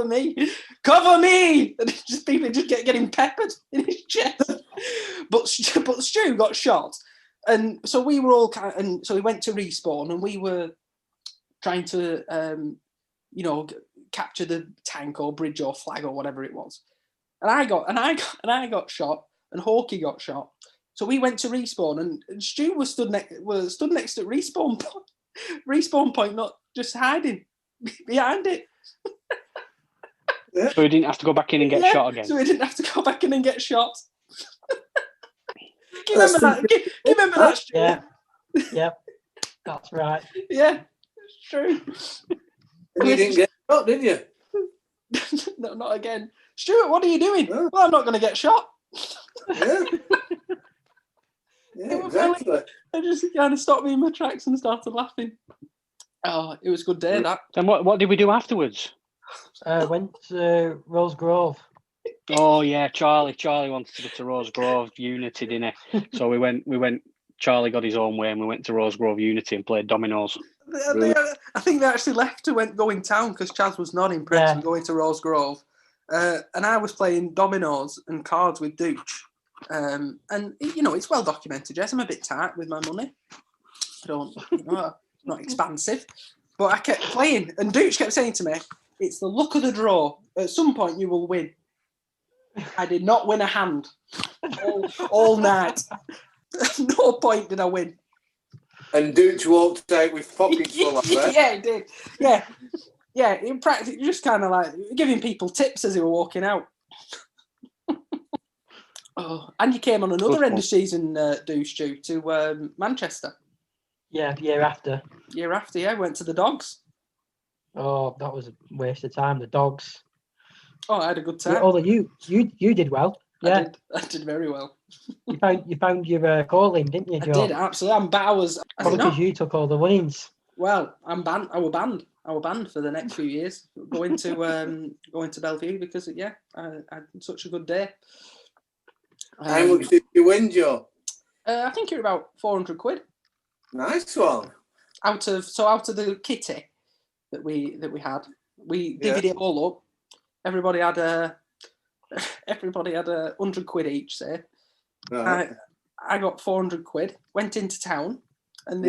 me, cover me. And people just getting peppered in his chest. But Stu got shot. And so we were all and so we went to respawn, and we were trying to, capture the tank or bridge or flag or whatever it was. And I got shot, and Hawkey got shot. So we went to respawn, and Stu was stood next to respawn point, not just hiding behind it. So he didn't have to go back in and get shot again. So he didn't have to go back in and get shot. Do you remember that? Do you remember that, Stu? Yeah, that's right. Yeah, it's true. And you didn't get shot, did you? No, not again. Stuart, what are you doing? Oh. Well, I'm not going to get shot. Yeah. Yeah, exactly. I just kind of stopped me in my tracks and started laughing. Oh, it was a good day, that. And what did we do afterwards? Went to Rose Grove. Oh yeah, Charlie wanted to go to Rose Grove Unity, didn't he? So we went. Charlie got his own way, and we went to Rose Grove Unity and played dominoes. I think they actually left to go in town because Chaz was not impressed with going to Rose Grove, and I was playing dominoes and cards with Dooch. And it's well documented. Yes, I'm a bit tight with my money. I don't, not expansive, but I kept playing, and Dooch kept saying to me, "It's the luck of the draw. At some point, you will win." I did not win a hand all night. At no point did I win. And Dooch walked out with pockets full of it. Yeah, he did. Yeah. In practice, just kind of like giving people tips as they were walking out. Oh, and you came on another end of season, Stu, to Manchester. Yeah, year after. Yeah, went to the Dogs. Oh, that was a waste of time. The Dogs. Oh, I had a good time. Although you did well. Yeah, I did very well. You found your calling, didn't you, Joe? I did, absolutely. Probably because you took all the winnings. Well, I'm banned. I were banned for the next few years going to Bellevue because I had such a good day. How much did you win, Joe? I think you're about £400. Nice one. Out of the kitty that we had, we divvied it all up. Everybody had £100 each. Say, right. I got £400. Went into town, and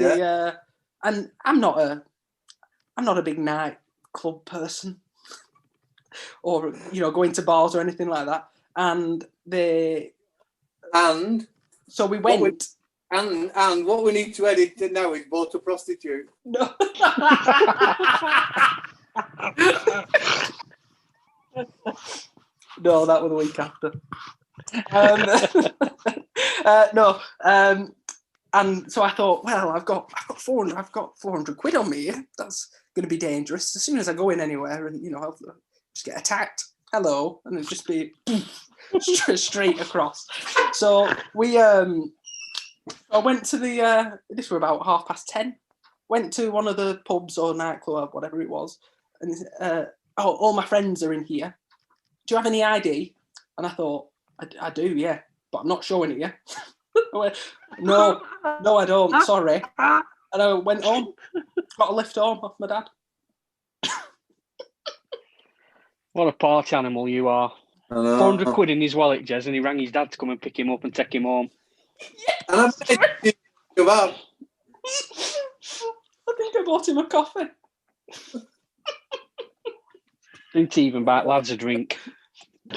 and I'm not a big night club person, or going to bars or anything like that. And so we went. And what we need to edit now is bought a prostitute. No. No, that was the week after. No. And so I thought, well, I've got 400 quid on me. That's going to be dangerous. As soon as I go in anywhere, and I'll just get attacked. Hello, and it'll just be straight across. So I went to this were about 10:30. Went to one of the pubs or nightclub, whatever it was, and all my friends are in here. Do you have any ID? And I thought, I do, yeah, but I'm not showing it you. I went, no, I don't. Sorry. And I went home. Got a lift home off my dad. What a party animal you are. 400 quid in his wallet, Jez, and he rang his dad to come and pick him up and take him home. And I think I bought him a coffee. Didn't even buy lads a drink.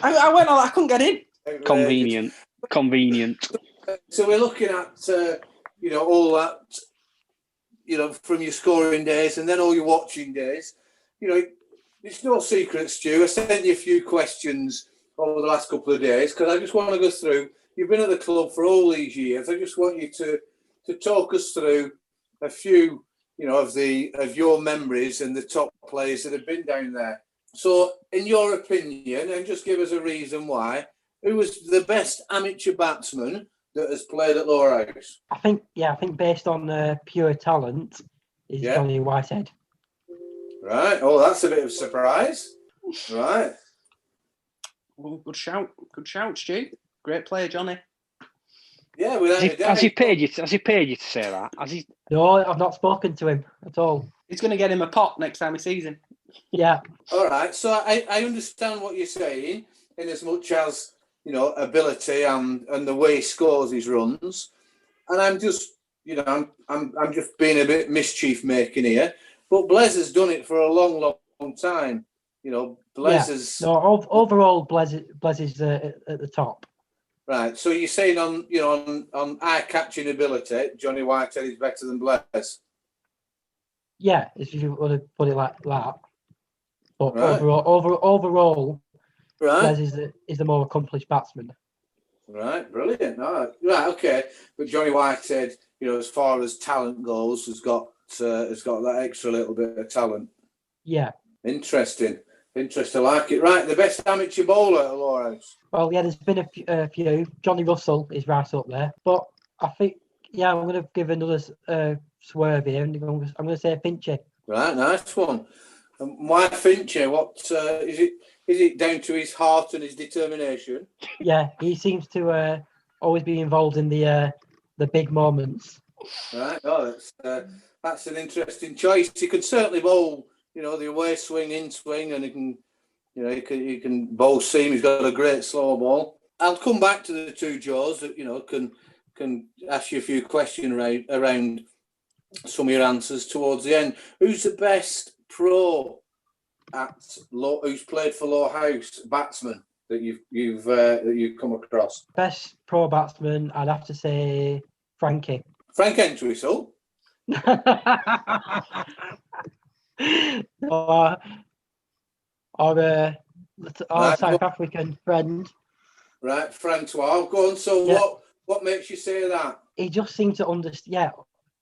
I went on, I couldn't get in. Convenient. So we're looking at, all that, from your scoring days and then all your watching days. It's no secret, Stu. I sent you a few questions over the last couple of days because I just want to go through. You've been at the club for all these years. I just want you to talk us through a few, of your memories and the top players that have been down there. So, in your opinion, and just give us a reason why, who was the best amateur batsman that has played at Lowerhouse? I think based on pure talent, is Johnny Whitehead. Right. Oh, that's a bit of a surprise. Right. Well, good shout, Stu. Great player, Johnny. Yeah, has he paid you to say that? Has he? No, I've not spoken to him at all. He's going to get him a pot next time he sees him. Yeah. All right. So I understand what you're saying, in as much as ability and the way he scores his runs, and I'm just I'm just being a bit mischief making here. But Blaise has done it for a long, long time. Blaise has. No, overall, Blaise is at the top. Right. So you're saying on eye-catching ability, Johnny Whitehead is better than Blaise? Yeah, if you want to put it like that. But right. overall, right. Blaise is the more accomplished batsman. Right. Brilliant. Right. Okay. But Johnny Whitehead, as far as talent goes, has got that extra little bit of talent. Yeah. Interesting. I like it. Right, the best amateur bowler at Lowerhouse. Well, yeah, there's been a few. Johnny Russell is right up there, but I think I'm going to give another swerve here, and I'm going to say Finchie. Right, nice one. And why Finchie? What is it? Is it down to his heart and his determination? Yeah, he seems to always be involved in the big moments. Right. Oh, that's an interesting choice. He can certainly bowl. The away swing, in swing, and he can bowl seam. He's got a great slow ball. I'll come back to the two Joes that can ask you a few questions around some of your answers towards the end. Who's the best pro who's played for Lowerhouse batsman that you've come across? Best pro batsman, I'd have to say Frankie. Frank Entwistle. or South African friend. Right, Francois. Go on. So what makes you say that? He just seemed to understand. Yeah,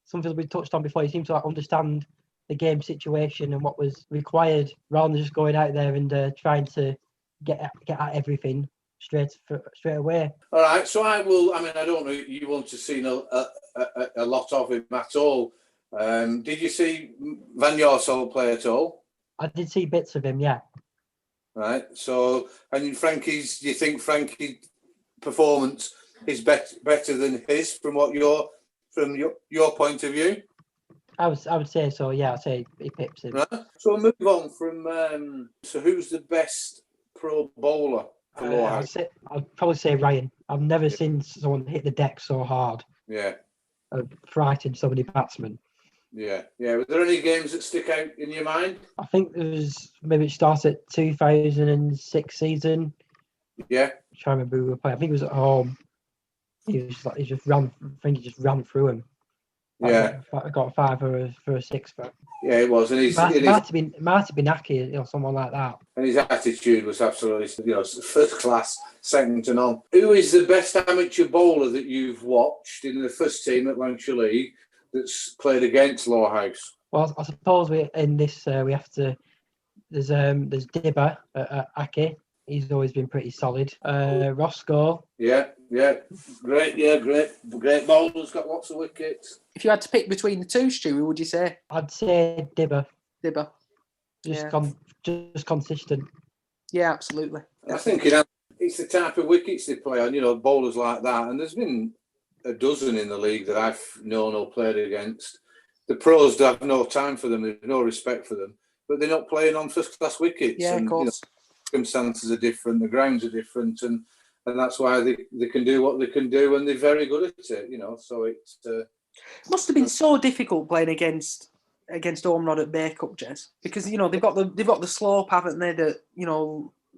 something we touched on before. He seemed to understand the game situation and what was required, rather than just going out there and trying to get at everything straight away. All right. So I don't know. You want to see a lot of him at all. Did you see Van Jorsel play at all? I did see bits of him, yeah. Right. So, and do you think Frankie's performance is better than his from your point of view? I would say so. Yeah, I'd say he pips him. Right. So we'll move on from. So who's the best pro bowler for Lowerhouse? I'd probably say Ryan. I've never seen someone hit the deck so hard. Yeah. Frightened so many batsmen. Yeah. Were there any games that stick out in your mind? I think it started 2006 season. Yeah. I'm trying to remember who we were playing. I think it was at home. He just ran through him. Yeah, I got 5 for a 6 for. yeah, it was, and Might have been Aki or someone like that. and his attitude was absolutely, first class, second to none. Who is the best amateur bowler that you've watched in the first team at Lancashire League that's played against Lowerhouse? Well, I suppose we have to. There's Dibber at Aki. He's always been pretty solid. Roscoe. Yeah, great bowler's got lots of wickets. If you had to pick between the two, Stu, who would you say? I'd say Dibber. Dibber. Just Yeah. Just consistent. Yeah, absolutely. I think it's the type of wickets they play on, bowlers like that. And there's been a dozen in the league that I've known or played against. The pros have no time for them, there's no respect for them, but they're not playing on first-class wickets. Yeah, and, of course. Circumstances are different, the grounds are different, and that's why they can do what they can do, and they're very good at it, so it's... It must have been so difficult playing against Ormerod at Bay Cup, Jez, because they've got the slope, haven't they? That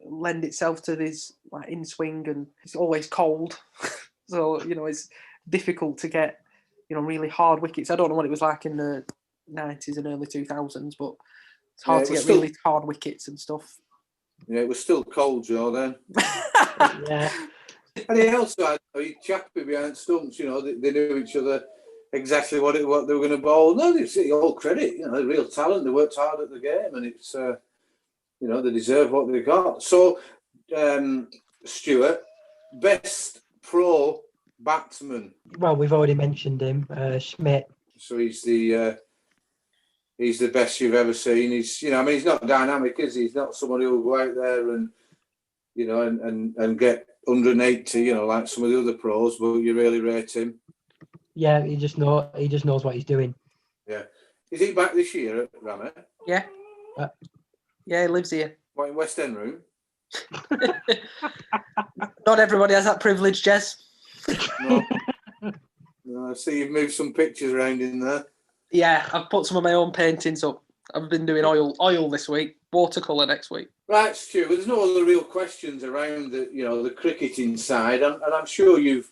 lend itself to this like in swing, and it's always cold, so it's difficult to get really hard wickets. I don't know what it was like in the 90s and early 2000s, but it's hard to get really hard wickets and stuff. Yeah, it was still cold, Joe, then. Yeah. And he also had chappy behind stumps, they knew each other exactly what they were going to bowl. No, they see all credit, they're real talent. They worked hard at the game, and it's, they deserve what they got. So, Stuart, best pro batsman. Well, we've already mentioned him, Schmidt. So he's the best you've ever seen. He's, he's not dynamic, is he? He's not somebody who'll go out there and, and get 180, like some of the other pros, but you really rate him. Yeah, he just knows what he's doing. Yeah. Is he back this year at Rammer? Yeah. Yeah, he lives here. What, in West End Room? Not everybody has that privilege, Jez. No, I see you've moved some pictures around in there. Yeah, I've put some of my own paintings up. I've been doing oil this week, watercolour next week. Right, Stu, there's no other real questions around the cricketing side, and I'm sure you've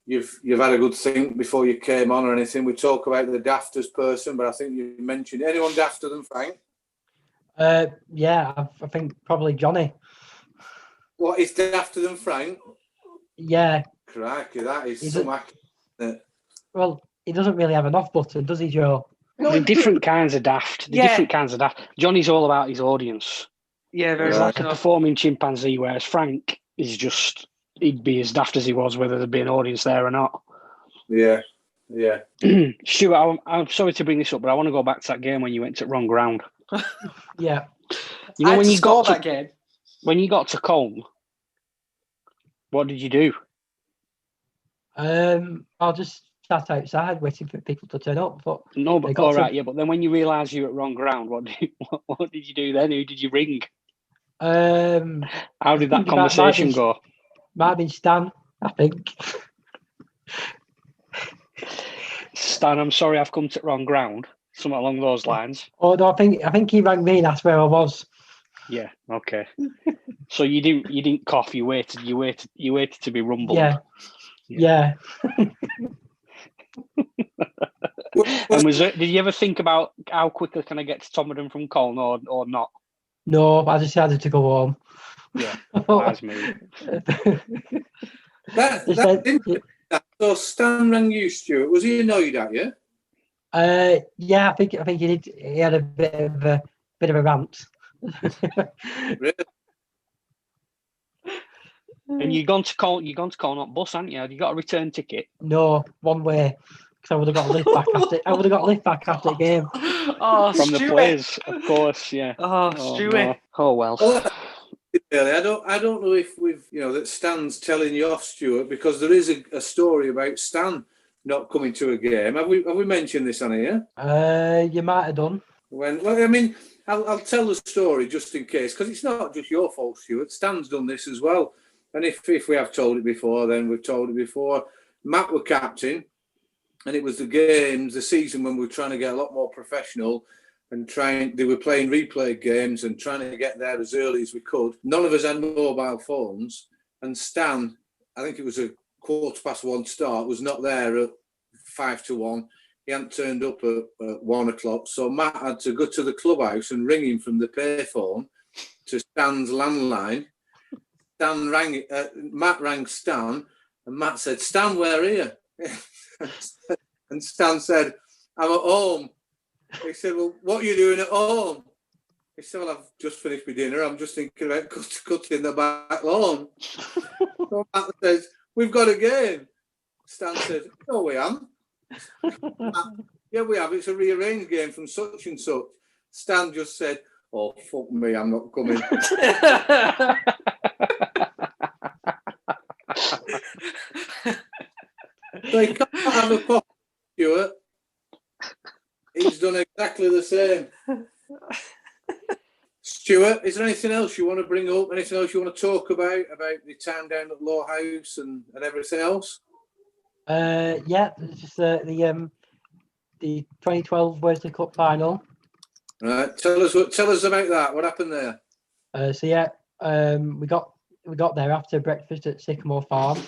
had a good think before you came on or anything. We talk about the daftest person, but I think you mentioned anyone dafter than Frank? Yeah, I think probably Johnny. What is dafter than Frank? Yeah. Crikey, that is some accurate. Well, he doesn't really have an off button, does he, Joe? The different kinds of daft. Different kinds of daft. Johnny's all about his audience. Yeah, very He's much. like a performing chimpanzee, whereas Frank is just, he'd be as daft as he was, whether there'd be an audience there or not. Yeah. Stuart, I'm sorry to bring this up, but I want to go back to that game when you went to wrong ground. Yeah. When you got that game. When you got to Colne, what did you do? I'll just sat outside waiting for people to turn up. But but then when you realised you were at wrong ground, what did you do then? Who did you ring? How did that conversation go? Might have been Stan, I think. Stan, I'm sorry, I've come to wrong ground. Something along those lines. Oh no, I think he rang me and asked where I was. Yeah. Okay. So you didn't cough. You waited to be rumbled. Yeah. And did you ever think about how quickly can I get to Tomodon from Colne or not? No, I decided to go home. Yeah, that's me. So Stan rang you, Stuart. Was he annoyed at you? Yeah, I think he did. He had a bit of a rant. Really? And you've gone to Colne on bus, haven't you? Have you got a return ticket? No, one way. Because I would have got a lift back after. I would have got a lift back after the game. Oh, from Stuart. the players, of course. Yeah. Oh, Stuart. No. Oh well. I don't know if we've that Stan's telling you off, Stuart, because there is a story about Stan not coming to a game. Have we mentioned this on here? You might have done. I'll tell the story just in case, because it's not just your fault, Stuart. Stan's done this as well. And if we have told it before, then we've told it before. Matt were captain, and it was the season when we were trying to get a lot more professional and they were playing replay games and trying to get there as early as we could. None of us had mobile phones, and Stan, I think it was a 1:15 start, was not there at 1:55. he hadn't turned up at 1 o'clock. So Matt had to go to the clubhouse and ring him from the payphone to Stan's landline. Matt rang Stan, and Matt said, "Stan, where are you?" And Stan said, "I'm at home." He said, "Well, what are you doing at home?" He said, "Well, I've just finished my dinner. I'm just thinking about cutting the back lawn." So Matt says, "We've got a game." Stan said, "No, we haven't." Matt, "Yeah, we have. It's a rearranged game from such and such." Stan just said, "Oh, fuck me, I'm not coming." So he can't have a pop, Stuart. He's done exactly the same. Stuart, is there anything else you want to bring up? Anything else you want to talk about the time down at Lowerhouse and everything else? Yeah, it's just the 2012 Worsley Cup final. Right, tell us about that. What happened there? So yeah, we got there after breakfast at Sycamore Farm.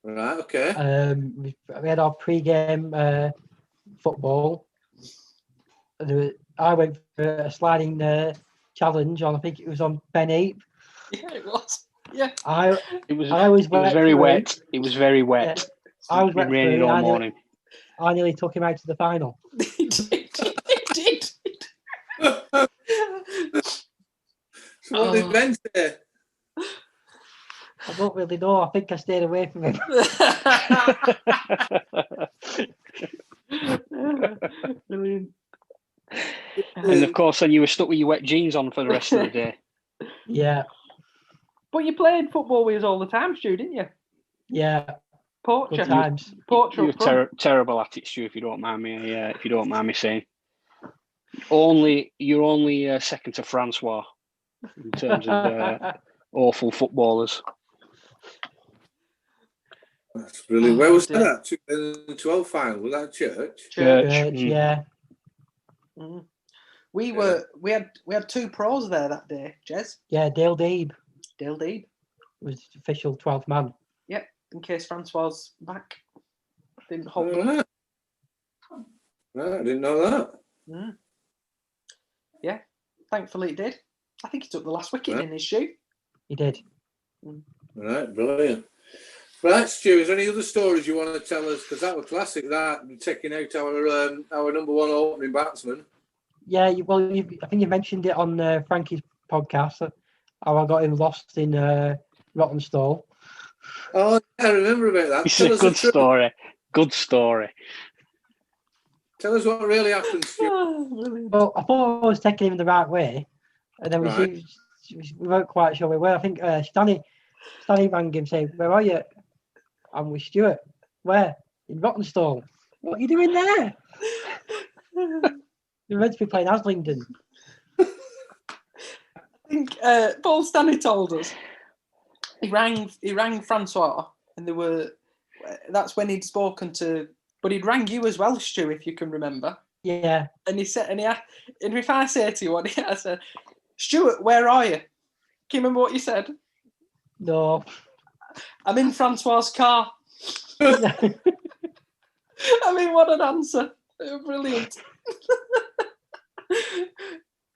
Right, okay. We had our pre-game football. I went for a sliding challenge on, I think it was on Ben Heap. Yeah, it was. Yeah. It was very wet. It was very wet. Yeah. I was wet raining all morning. I nearly took him out to the final. He did. So what did Ben say? I don't really know. I think I stayed away from him. Brilliant. And of course, then you were stuck with your wet jeans on for the rest of the day. Yeah. But you played football with us all the time, Stu, didn't you? Yeah. Poacher. Good times. Poacher. You're terrible at it, Stu. If you don't mind me saying. You're only second to Francois in terms of awful footballers. That's brilliant. Where was that? 2012 final? Was that church? Church, yeah. Mm. We had two pros there that day, Jez. Yeah, Dale Deeb was official 12th man. Yep, in case Francois was back. Didn't hold up. Right. I didn't know that. Mm. Yeah, thankfully it did. I think he took the last wicket in his shoe. He did. Right, brilliant. Right, Stu, is there any other stories you want to tell us? Because that was classic, that, taking out our number one opening batsman. Yeah, I think you mentioned it on Frankie's podcast, how I got him lost in Rottenstall. Oh, I remember about that. It's a good story. Good story. Tell us what really happened, Stu. Well, I thought I was taking him the right way, and then we weren't quite sure where we were. I think Stanley rang him saying, "Where are you?" I'm with Stuart. "Where?" "In Rottenstall." "What are you doing there?" "You're meant to be playing Haslingden." I think Paul Stanley told us he rang Francois, and that's when he'd spoken to, but he'd rang you as well, Stu, if you can remember. Yeah. And he said, and if I say to you what I said, "Stuart, where are you?" Can you remember what you said? No. "I'm in Francois' car." I mean, what an answer. Brilliant.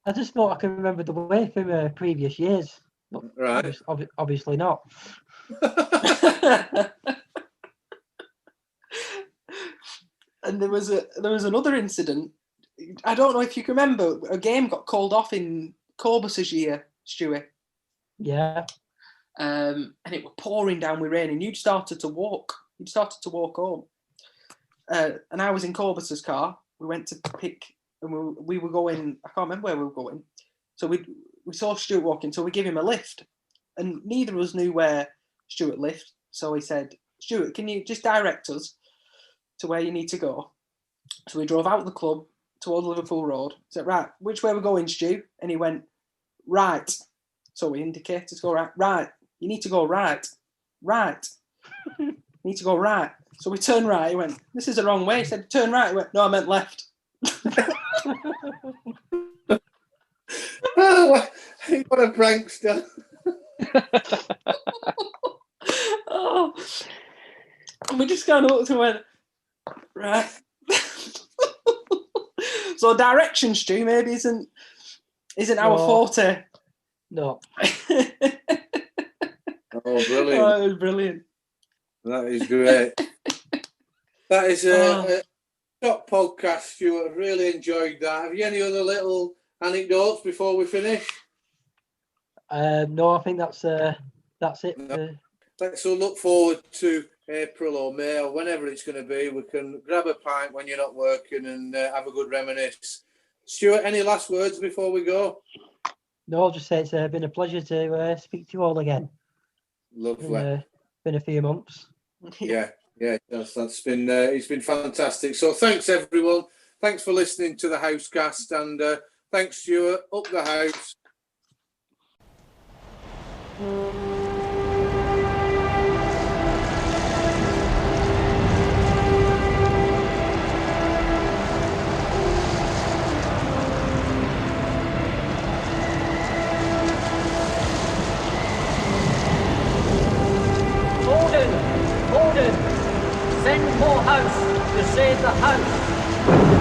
I just thought I could remember the way from previous years. But right. Obviously not. And there was another incident. I don't know if you can remember. A game got called off in Corbus's year, Stewie. Yeah. And it was pouring down with rain, and you'd started to walk home. And I was in Corbus's car. We went to pick, and we were going. I can't remember where we were going. So we saw Stuart walking, so we gave him a lift, and neither of us knew where Stuart lived. So he said, "Stuart, can you just direct us to where you need to go?" So we drove out of the club towards Liverpool Road. I said, "Right, which way we're going, Stu?" And he went, "Right." So we indicated to go right. "Right, you need to go right. Right. You need to go right." So we turned right. He went, "This is the wrong way." He said, "Turn right." He went, "No, I meant left." Oh, what a prankster. Oh. And we just kind of looked and went, Right. So direction, Stu, maybe isn't our forte. No. Oh, brilliant. Oh, it was brilliant. That is great. That is a top podcast, Stuart. I've really enjoyed that. Have you any other little anecdotes before we finish? No, I think that's it. No. So look forward to April or May or whenever it's going to be. We can grab a pint when you're not working and have a good reminisce. Stuart, any last words before we go? No, I'll just say it's been a pleasure to speak to you all again. Lovely. Been a few months. Yeah, that's been it's been fantastic. So thanks everyone. Thanks for listening to the Housecast, and thanks Stuart. Up the house. Order! Send more house to save the house!